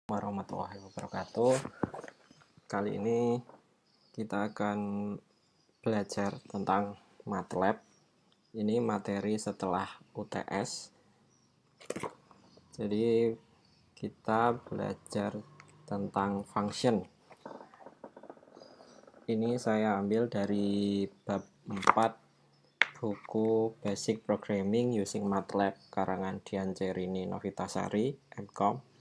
Warahmatullahi wabarakatuh. Kali ini kita akan belajar tentang MATLAB. Ini materi setelah UTS. Jadi kita belajar tentang function. Ini saya ambil dari bab 4 buku Basic Programming Using MATLAB karangan Dian Cerini Novitasari, MCOM.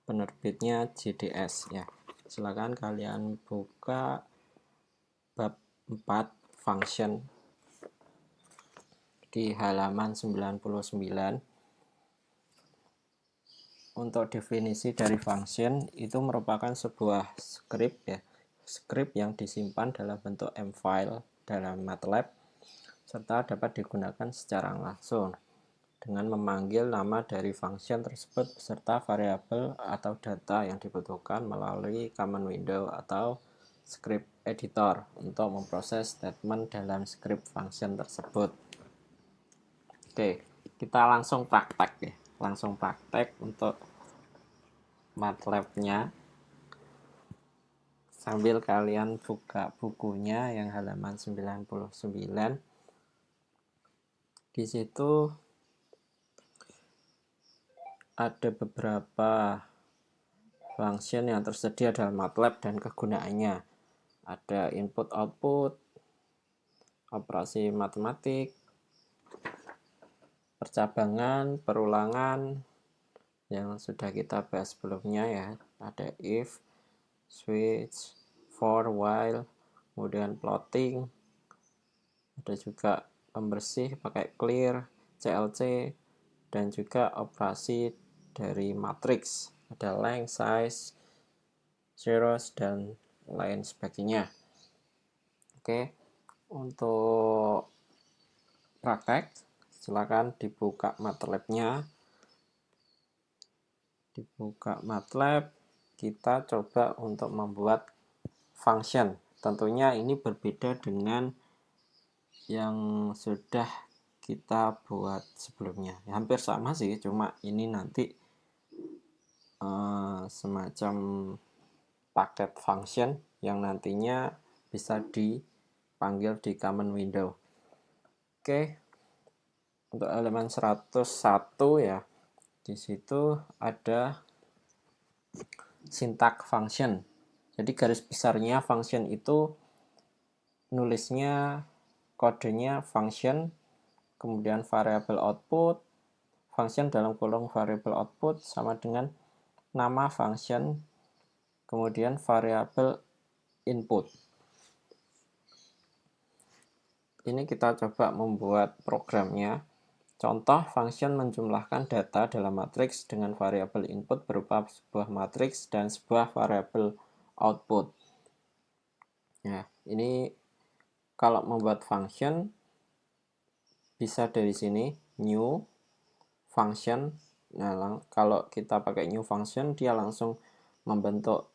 Penerbitnya JDS ya. Silakan kalian buka bab 4 function di halaman 99. Untuk definisi dari function itu merupakan sebuah script ya. Script yang disimpan dalam bentuk M-file dalam MATLAB serta dapat digunakan secara langsung dengan memanggil nama dari function tersebut beserta variabel atau data yang dibutuhkan melalui command window atau script editor untuk memproses statement dalam script function tersebut. Oke, kita langsung praktek ya. Langsung praktek untuk MATLAB-nya. Sambil kalian buka bukunya yang halaman 99. Di situ ada beberapa function yang tersedia dalam MATLAB dan kegunaannya. Ada input output, operasi matematik, percabangan, perulangan yang sudah kita bahas sebelumnya ya. Ada if, switch, for, while, kemudian plotting. Ada juga pembersih pakai clear, CLC, dan juga operasi dari matriks. Ada length, size, zeros, dan lain sebagainya. Oke, untuk praktek silakan dibuka MATLAB-nya. Dibuka MATLAB, kita coba untuk membuat function. Tentunya ini berbeda dengan yang sudah kita buat sebelumnya. Hampir sama sih, cuma ini nanti semacam paket function yang nantinya bisa dipanggil di command window. Oke, untuk halaman 101 ya, di situ ada syntax function. Jadi garis besarnya function itu nulisnya kodenya function, kemudian variable output, function dalam kurung variable output sama dengan nama function, kemudian variable input. Ini kita coba membuat programnya. Contoh, function menjumlahkan data dalam matriks dengan variabel input berupa sebuah matriks dan sebuah variabel output. Ya, ini kalau membuat function bisa dari sini new function. Nah, kalau kita pakai new function dia langsung membentuk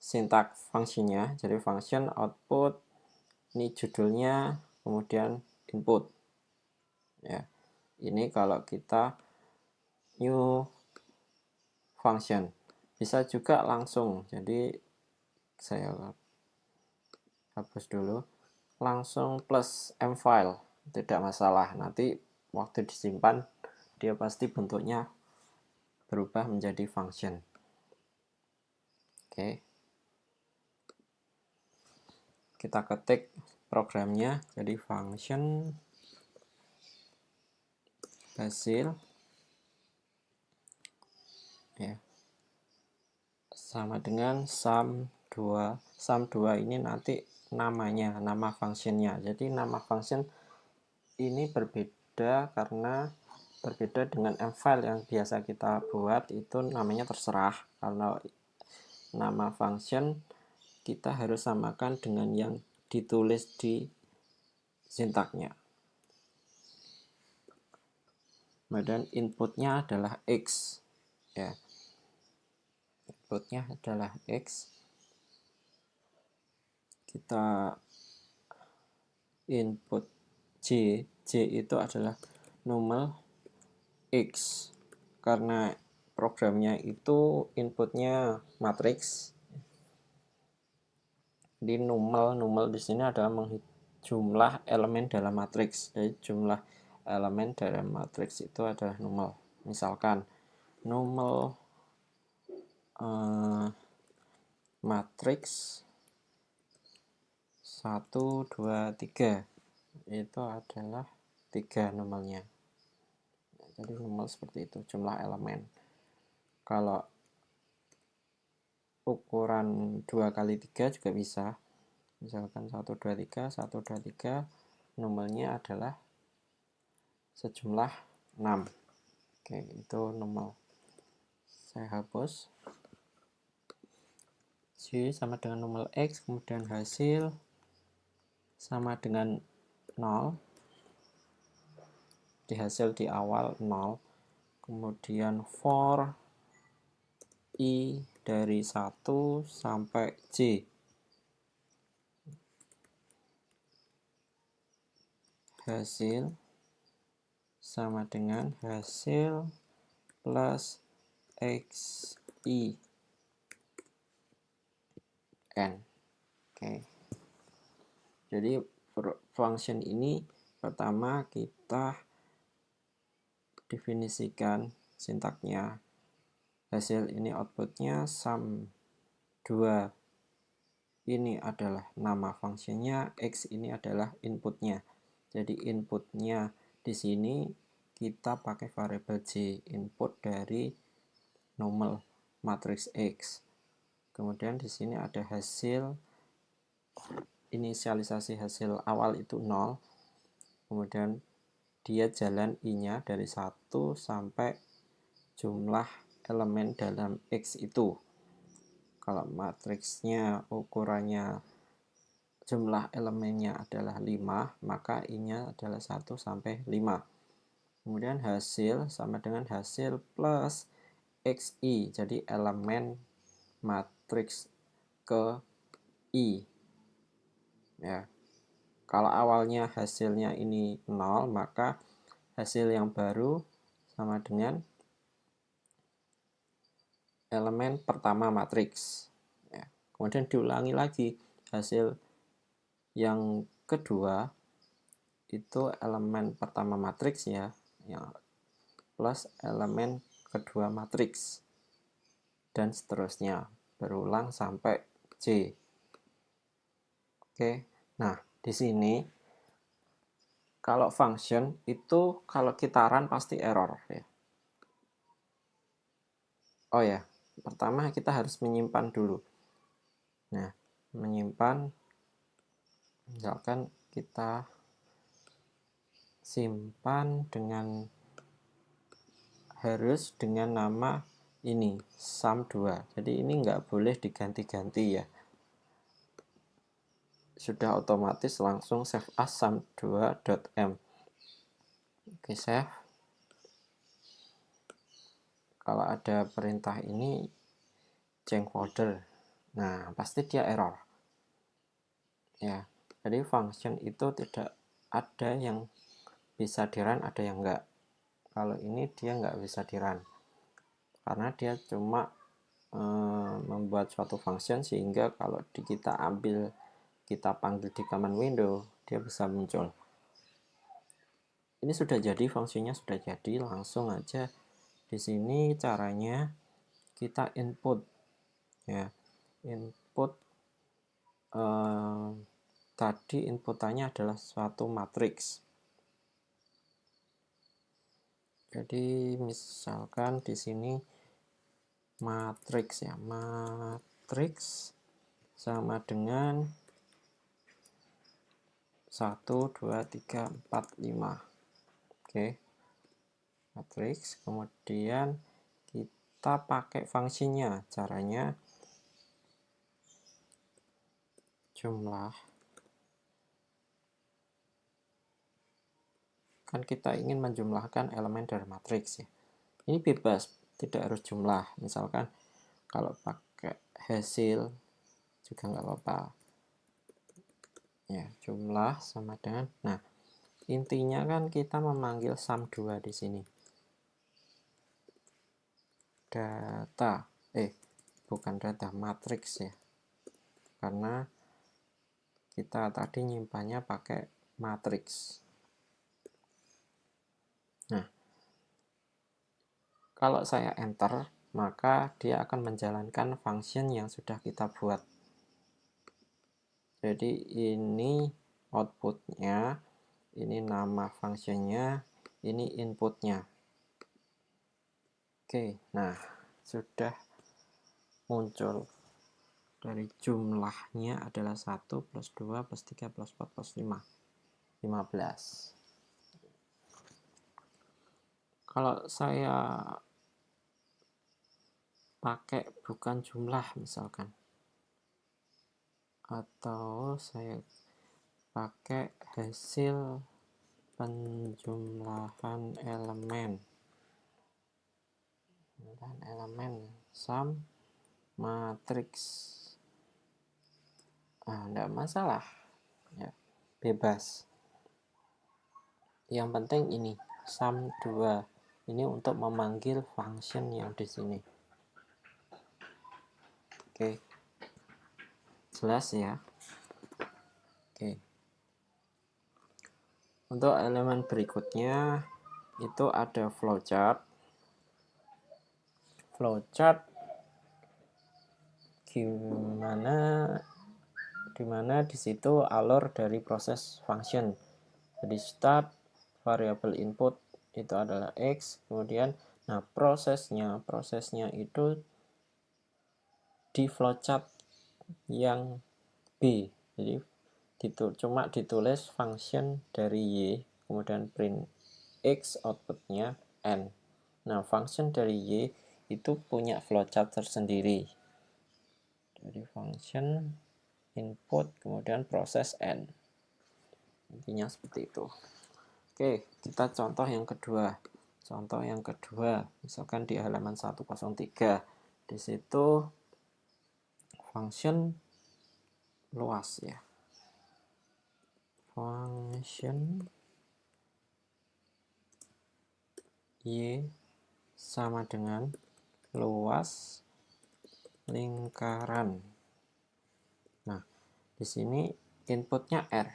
syntax fungsinya. Jadi function output, ini judulnya, kemudian input. Ya, ini kalau kita new function. Bisa juga langsung. Jadi saya hapus dulu. Langsung plus M-file. Tidak masalah. Nanti waktu disimpan dia pasti bentuknya berubah menjadi function. Oke. Kita ketik programnya, jadi function hasil ya sama dengan sum2. Sum2 ini nanti namanya, nama functionnya. Jadi nama function ini berbeda karena berbeda dengan M-file yang biasa kita buat, itu namanya terserah. Kalau nama function kita harus samakan dengan yang ditulis di sintaknya. Kemudian inputnya adalah X ya. Inputnya adalah X. Kita input J itu adalah null X. Karena programnya itu inputnya matriks. Di nummel di sini adalah jumlah elemen dalam matriks. Jadi jumlah elemen dalam matriks itu adalah nummel. Misalkan nummel matriks 1, 2, 3 itu adalah 3 nummelnya. Jadi nummel seperti itu, jumlah elemen. Kalau ukuran 2 kali 3 juga bisa. Misalkan 1, 2, 3, 1, 2, 3, nummel-nya adalah sejumlah 6. Oke, itu nummel. Saya hapus. Y sama dengan nummel X, kemudian hasil sama dengan 0. Di hasil di awal 0. Kemudian for I dari 1 sampai J. Hasil sama dengan hasil plus XI N. Oke. Jadi function ini pertama kita definisikan sintaknya. Hasil ini outputnya, sum 2 ini adalah nama fungsinya, X ini adalah inputnya. Jadi inputnya di sini kita pakai variabel J, input dari nummel matriks X. Kemudian di sini ada hasil, inisialisasi hasil awal itu 0. Kemudian dia jalan I-nya dari 1 sampai jumlah elemen dalam X itu. Kalau matriksnya ukurannya jumlah elemennya adalah 5, maka I-nya adalah 1 sampai 5. Kemudian hasil sama dengan hasil plus XI, jadi elemen matriks ke I. Ya. Kalau awalnya hasilnya ini 0, maka hasil yang baru sama dengan elemen pertama matriks. Ya. Kemudian diulangi lagi, hasil yang kedua itu elemen pertama matriks ya, yang plus elemen kedua matriks, dan seterusnya, berulang sampai J. Oke, nah di sini kalau function itu kalau kita run pasti error ya. Oh ya, pertama kita harus menyimpan dulu. Nah, menyimpan, misalkan kita simpan dengan harus dengan nama ini sum2. Jadi ini nggak boleh diganti-ganti ya. Sudah otomatis langsung save as sum2.m. Oke, save. Kalau ada perintah ini change folder, nah pasti dia error ya. Jadi function itu tidak ada yang bisa di run, ada yang enggak. Kalau ini dia nggak bisa di run karena dia cuma membuat suatu function sehingga kalau kita ambil, kita panggil di command window, dia bisa muncul. Ini sudah jadi, fungsinya sudah jadi, langsung aja di sini caranya kita input ya. Input tadi inputannya adalah suatu matriks. Jadi misalkan di sini matriks ya, matriks sama dengan 1, 2, 3, 4, 5. Oke, matriks. Kemudian kita pakai fungsinya. Caranya jumlah, kan kita ingin menjumlahkan elemen dari matriks ya. Ini bebas, tidak harus jumlah. Misalkan kalau pakai hasil juga nggak apa-apa ya. Jumlah sama dengan, nah intinya kan kita memanggil sum2 di sini. data, bukan data, matriks ya, karena kita tadi nyimpannya pakai matriks. Nah, kalau saya enter, maka dia akan menjalankan function yang sudah kita buat. Jadi ini outputnya, ini nama functionnya, ini inputnya. Oke, nah sudah muncul. Dari jumlahnya adalah 1 plus 2 plus 3 plus 4 plus 5, 15. Kalau saya pakai bukan jumlah misalkan, atau saya pakai hasil penjumlahan elemen sum matriks, enggak masalah ya, bebas. Yang penting ini sum 2 ini untuk memanggil function yang di sini. Oke, jelas ya. Oke, untuk elemen berikutnya itu ada flowchart. Flowchart dimana di situ alur dari proses function. Jadi start variable input itu adalah X, kemudian prosesnya itu di flowchart yang B. Jadi cuma ditulis function dari Y, kemudian print X, outputnya N. Nah, function dari Y itu punya flowchart tersendiri. Jadi function input kemudian proses N. Intinya seperti itu. Oke, kita contoh yang kedua. Contoh yang kedua, misalkan di halaman 103. Di situ function luas ya. Function Y sama dengan luas lingkaran. Nah, di sini inputnya R,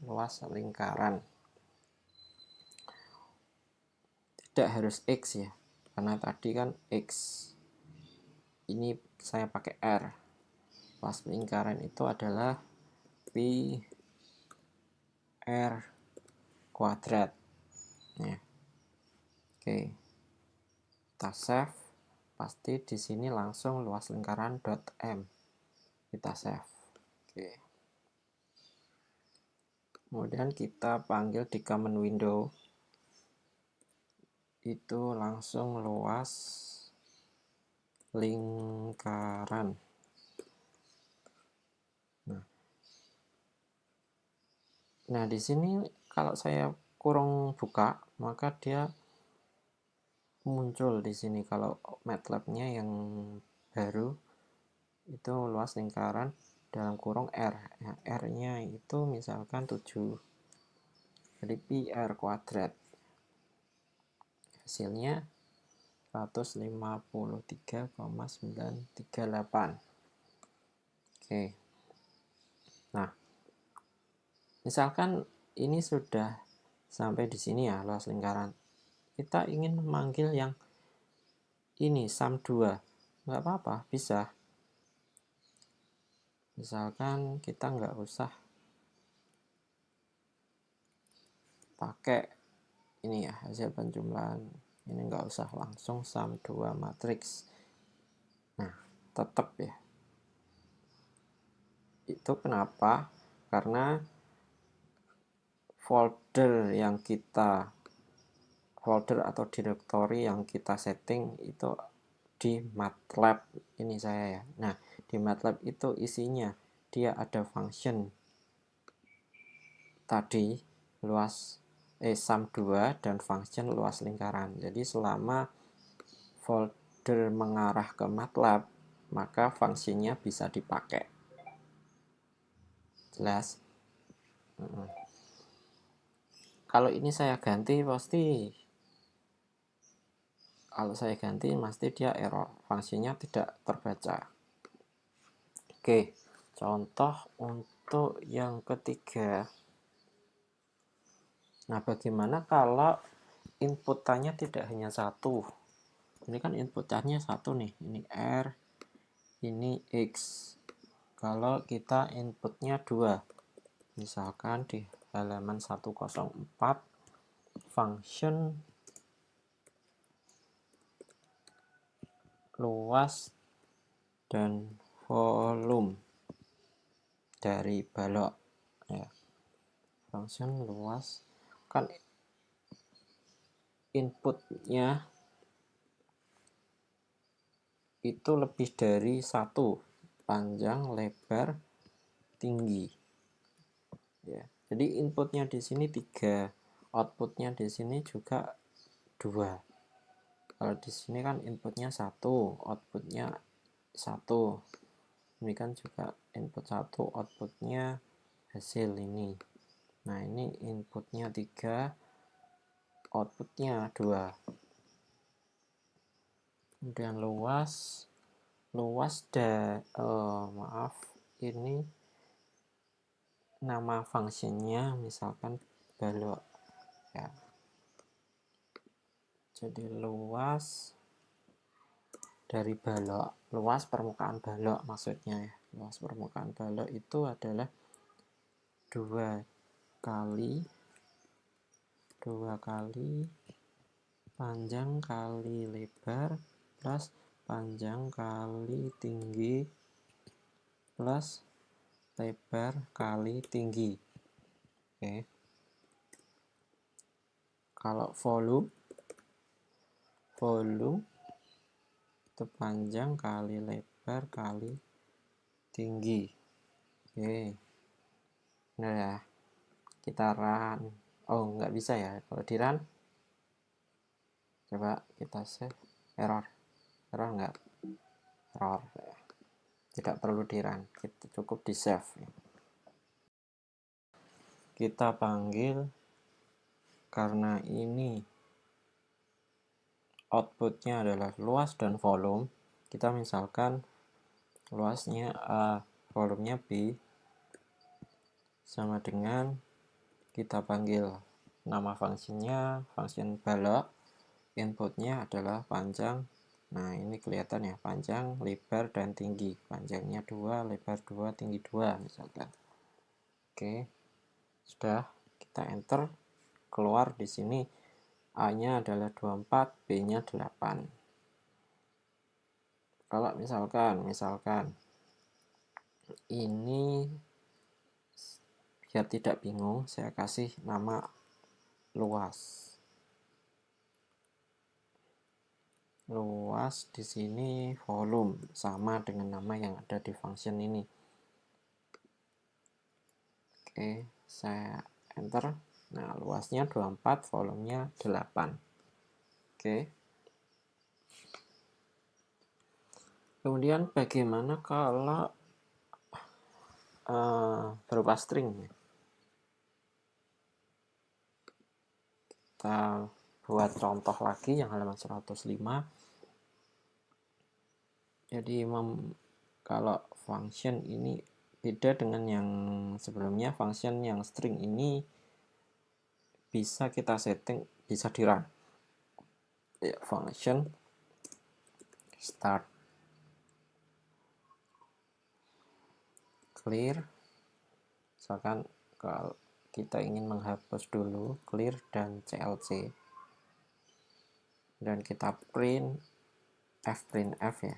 luas lingkaran. Tidak harus X ya, karena tadi kan X. Ini saya pakai R. Luas lingkaran itu adalah pi R kuadrat. Ya. Oke. Kita save. Pasti di sini langsung luas lingkaran .m. Kita save. Oke. Kemudian kita panggil di command window. Itu langsung luas lingkaran. Nah, di sini kalau saya kurung buka, maka dia muncul di sini. Kalau MATLAB-nya yang baru itu luas lingkaran dalam kurung R. Ya, R-nya itu misalkan 7. Jadi pi R kuadrat. Hasilnya 153,938. Oke. Nah, misalkan ini sudah sampai di sini ya luas lingkaran. Kita ingin memanggil yang ini sum 2. Nggak apa-apa, bisa. Misalkan kita nggak usah pakai ini ya hasil penjumlahan. Ini nggak usah langsung sum 2 matriks. Nah, tetap ya. Itu kenapa? Karena folder atau direktori yang kita setting itu di MATLAB ini saya ya. Nah, di MATLAB itu isinya dia ada function tadi luas sum 2 dan function luas lingkaran. Jadi selama folder mengarah ke MATLAB, maka fungsinya bisa dipakai. Jelas? Kalau ini saya ganti pasti Kalau saya ganti pasti dia error, fungsinya tidak terbaca. Oke, contoh untuk yang ketiga. Nah, bagaimana kalau inputannya tidak hanya satu? Ini kan inputannya satu nih, ini R, ini X. Kalau kita inputnya 2, misalkan di halaman 104, function luas dan volume dari balok ya. Function luas kan inputnya itu lebih dari satu, panjang, lebar, tinggi ya. Jadi inputnya di sini 3, outputnya di sini juga 2. Kalau di sini kan inputnya 1, outputnya 1. Ini kan juga input 1, outputnya hasil ini. Nah, ini inputnya 3, outputnya 2. Kemudian luas ini nama fungsinya misalkan balok ya. Jadi luas dari balok, luas permukaan balok maksudnya ya. Luas permukaan balok itu adalah 2 kali panjang kali lebar plus panjang kali tinggi plus lebar kali tinggi. Oke. Kalau volume itu panjang kali lebar kali tinggi. Oke. Nah ya, kita run. Oh, nggak bisa ya. Kalau di run, coba kita save. Error nggak? Error. Tidak perlu di run, kita cukup di save. Kita panggil, karena ini outputnya adalah luas dan volume, kita misalkan luasnya A, volumenya B, sama dengan kita panggil nama fungsinya, function balok, inputnya adalah panjang. Nah, ini kelihatan ya, panjang, lebar, dan tinggi. Panjangnya 2, lebar 2, tinggi 2 misalkan. Oke, sudah, kita enter. Keluar di sini A-nya adalah 24, B-nya 8. Kalau misalkan ini biar tidak bingung, saya kasih nama luas. Luas di sini volume, sama dengan nama yang ada di function ini. Oke, saya enter. Nah, luasnya 24, volumenya 8. Oke. Kemudian bagaimana kalau berupa string? Kita buat contoh lagi yang halaman 105. Jadi kalau function ini beda dengan yang sebelumnya. Function yang string ini bisa kita setting, bisa di run ya. Function start clear, misalkan kalau kita ingin menghapus dulu clear dan clc, dan kita print fprintf ya,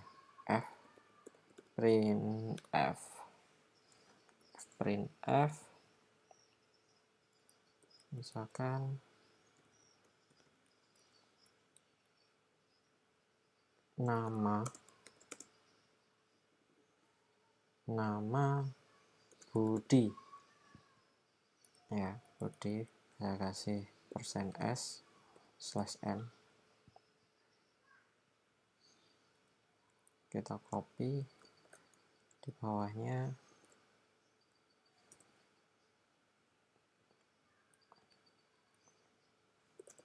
fprintf misalkan nama Budi ya, Budi saya kasih %s/n, kita copy di bawahnya.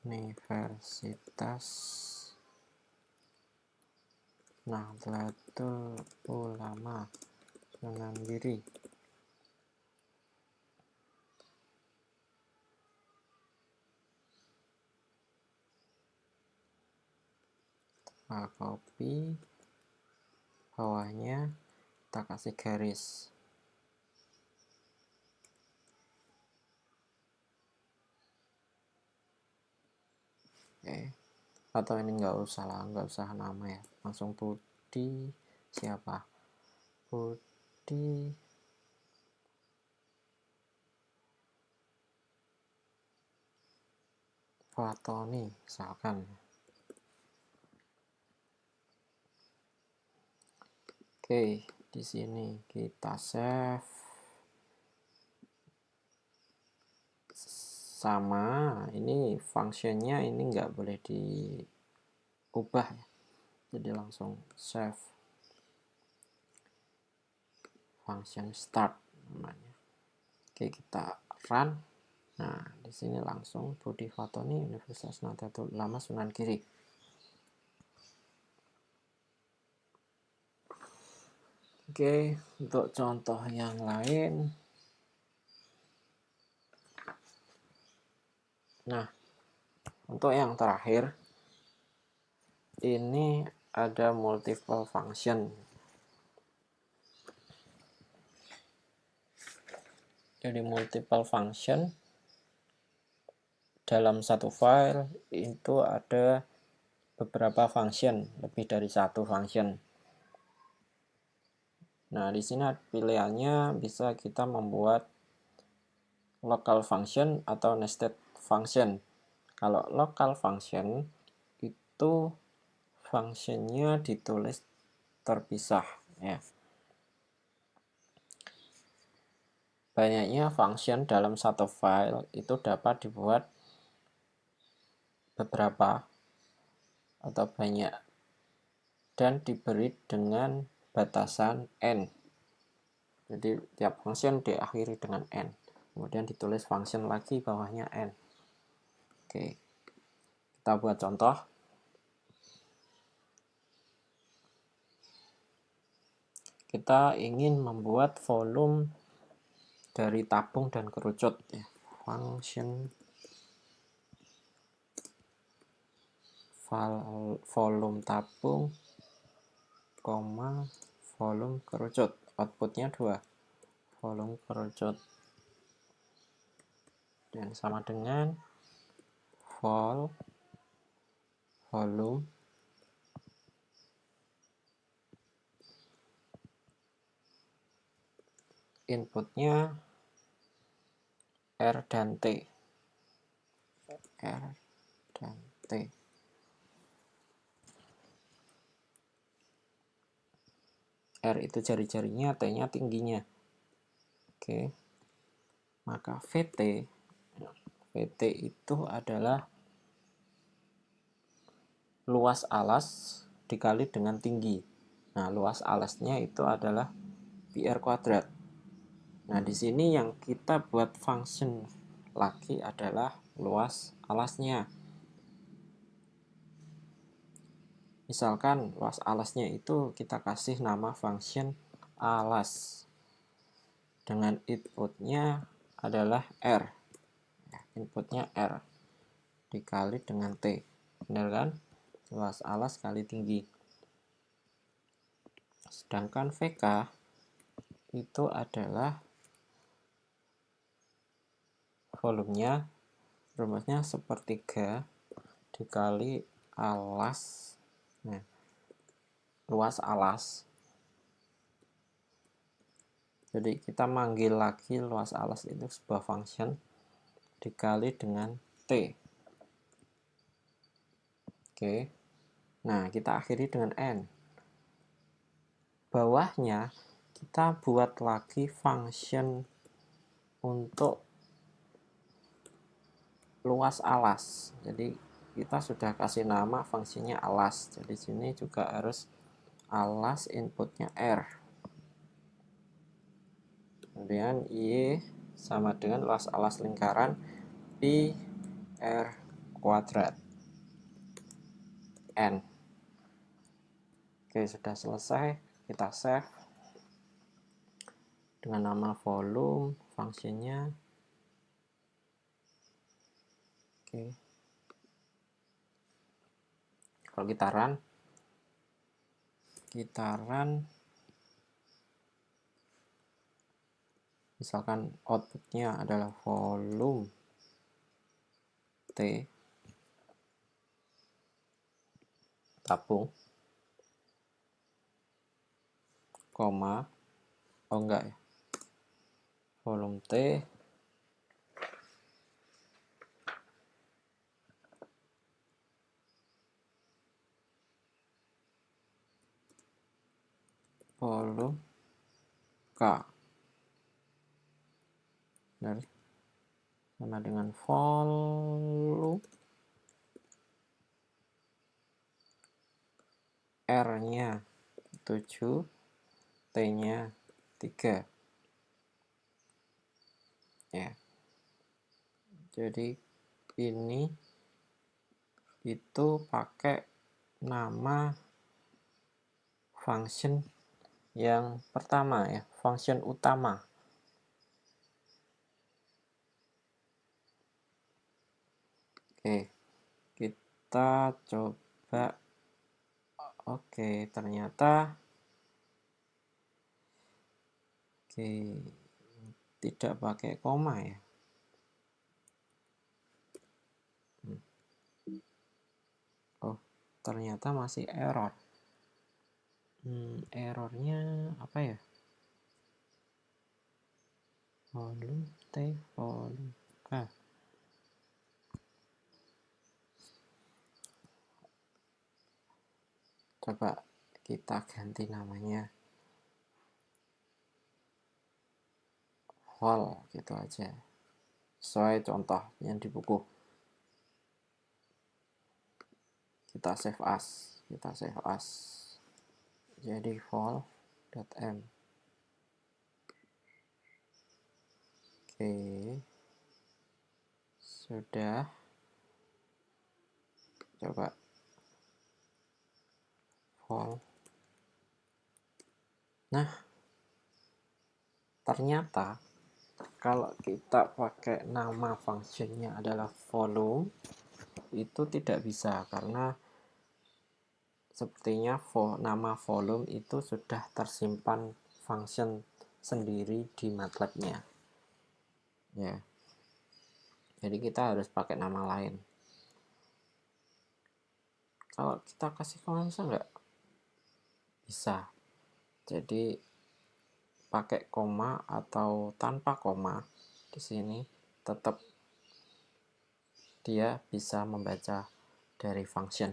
Universitas Nahdlatul Ulama Sunan Giri. Kita copy, bawahnya kita kasih garis. Oke, atau ini nggak usah lah, nggak usah nama ya, langsung Budi siapa, Budi Fatoni misalkan. Oke, di sini kita save. Sama, ini functionnya ini nggak boleh diubah ya. Jadi langsung save. Function start namanya. Oke, kita run. Nah, di sini langsung Budi Fatoni Universitas Nahdlatul Ulama Sunan Giri. Oke, untuk contoh yang lain. Nah, untuk yang terakhir, ini ada multiple function. Jadi multiple function dalam satu file itu ada beberapa function, lebih dari satu function. Nah, di sini pilihannya bisa kita membuat local function atau nested function. Kalau local function itu functionnya ditulis terpisah ya. Banyaknya function dalam satu file itu dapat dibuat beberapa atau banyak dan diberi dengan batasan n. Jadi tiap function diakhiri dengan n. Kemudian ditulis function lagi bawahnya n. Oke. Kita buat contoh. Kita ingin membuat volume dari tabung dan kerucut ya. Function volume tabung, volume kerucut. Outputnya 2. Volume kerucut. Dan sama dengan volume inputnya R dan T. R dan T. R itu jari-jarinya, T-nya tingginya. Oke. Maka VT itu adalah luas alas dikali dengan tinggi. Nah, luas alasnya itu adalah PR kuadrat. Nah, di sini yang kita buat function lagi adalah luas alasnya. Misalkan luas alasnya itu kita kasih nama function alas. Dengan inputnya adalah R. Inputnya R dikali dengan T. Benar kan? Luas alas kali tinggi. Sedangkan VK itu adalah volumenya, rumusnya sepertiga dikali alas. Nah, luas alas. Jadi kita manggil lagi luas alas itu sebuah function dikali dengan T. Oke. Nah, kita akhiri dengan N. Bawahnya kita buat lagi function untuk luas alas. Jadi kita sudah kasih nama fungsinya alas. Jadi sini juga harus alas inputnya R. Kemudian Y sama dengan luas alas lingkaran pi R kuadrat N. Oke, sudah selesai. Kita save dengan nama volume fungsinya. Oke. Kalau kita run misalkan outputnya adalah volume T tabung, koma, oh enggak ya, volume T volume K benar, sama dengan volume R nya 7, T nya 3 ya. Jadi ini itu pakai nama function yang pertama ya, function utama. Oke, kita coba. Oke, ternyata tidak pakai koma ya. Oh, ternyata masih error. Errornya apa ya? Volume T, volume K. Coba kita ganti namanya vol gitu aja, sesuai contoh yang di buku. Kita save as, jadi vol.m. Oke, sudah. Coba vol. Nah, ternyata kalau kita pakai nama fungsinya adalah volume, itu tidak bisa karena sepertinya nama volume itu sudah tersimpan function sendiri di MATLAB-nya ya. Jadi kita harus pakai nama lain. Kalau kita kasih koma bisa nggak? Bisa. Jadi pakai koma atau tanpa koma di sini tetap dia bisa membaca dari function.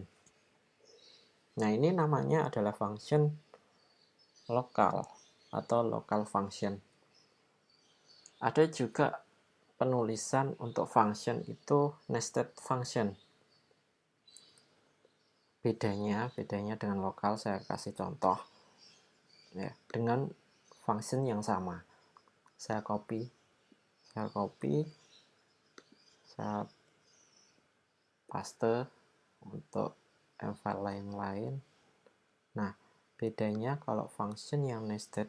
Nah, ini namanya adalah function lokal atau local function. Ada juga penulisan untuk function itu nested function. Bedanya dengan lokal saya kasih contoh ya, dengan function yang sama. Saya copy, saya paste untuk file lain. Nah, bedanya kalau function yang nested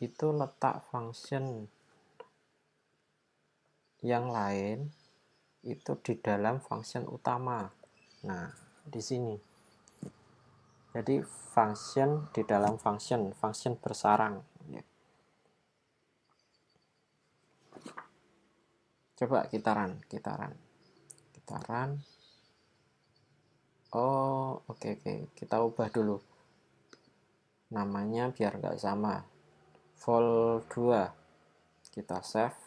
itu letak function yang lain itu di dalam function utama. Nah, di sini. Jadi function di dalam function bersarang. Ya. Coba kita run. Oh, oke. Kita ubah dulu. Namanya biar nggak sama. Vol2. Kita save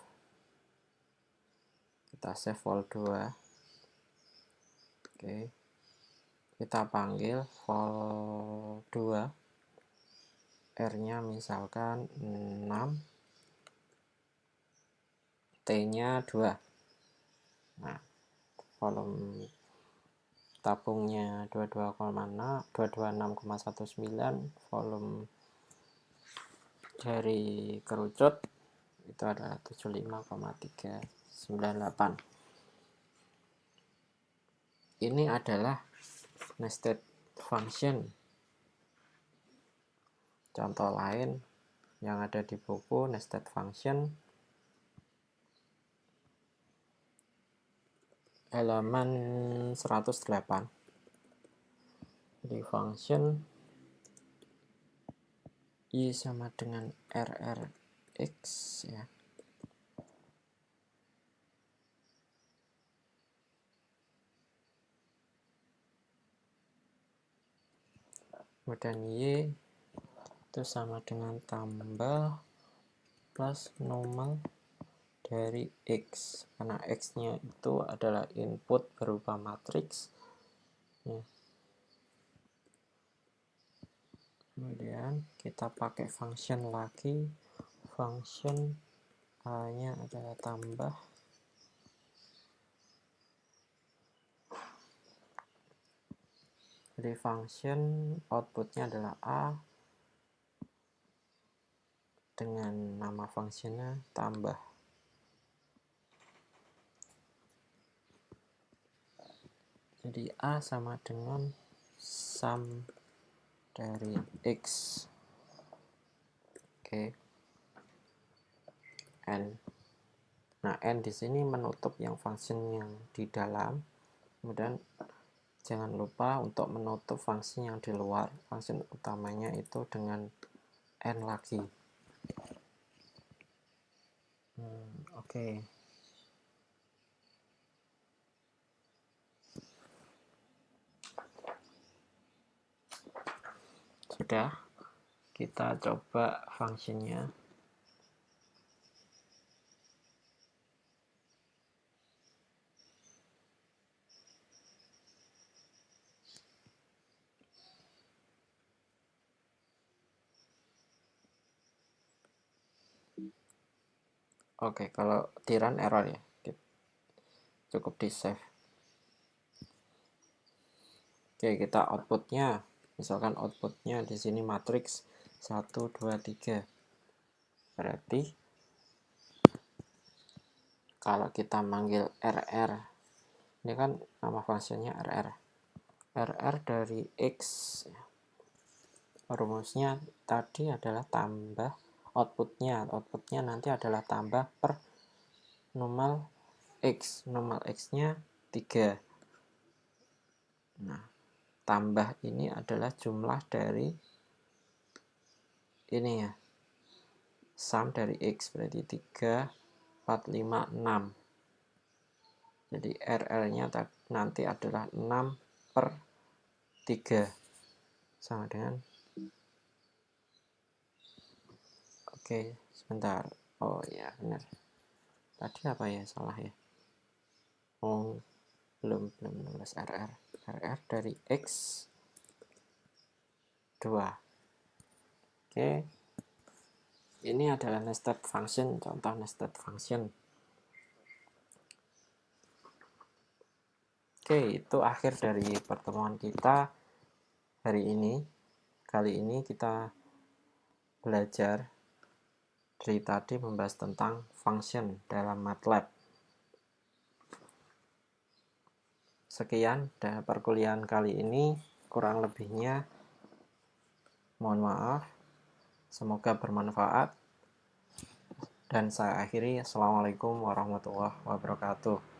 vol2. Oke. Kita panggil vol2. R-nya misalkan 6. T-nya 2. Nah, volume tabungnya 226,19, volume dari kerucut itu adalah 75,398. Ini adalah nested function contoh lain yang ada di buku nested function halaman 108. Jadi function Y sama dengan RRX ya. Kemudian Y itu sama dengan tambah plus normal dari X, karena X-nya itu adalah input berupa matriks ya. Kemudian kita pakai function lagi, function A-nya adalah tambah, jadi function outputnya adalah A dengan nama fungsinya tambah. Jadi A sama dengan sum dari X. Oke. N. Nah, N di sini menutup yang function yang di dalam. Kemudian jangan lupa untuk menutup fungsi yang di luar. Fungsi utamanya itu dengan N lagi. Oke. Sudah, kita coba fungsinya. Oke, kalau di run error ya, cukup di save. Oke, kita outputnya, misalkan outputnya di sini matriks 1, 2, 3. Berarti kalau kita manggil RR, ini kan nama fungsinya RR. RR dari X, rumusnya tadi adalah tambah outputnya nanti adalah tambah per normal X, normal X-nya 3. Nah, tambah ini adalah jumlah dari ini ya, sum dari X, berarti 3, 4, 5, 6. Jadi RR-nya nanti adalah 6 per 3 sama dengan, oke sebentar, oh ya benar, tadi apa ya, salah ya, oh belum nulis RR dari X 2. Oke, ini adalah nested function, contoh nested function. Oke, itu akhir dari pertemuan kita hari ini. Kali ini kita belajar dari tadi membahas tentang function dalam MATLAB. Sekian dari perkuliahan kali ini, kurang lebihnya mohon maaf. Semoga bermanfaat. Dan saya akhiri, Assalamualaikum warahmatullahi wabarakatuh.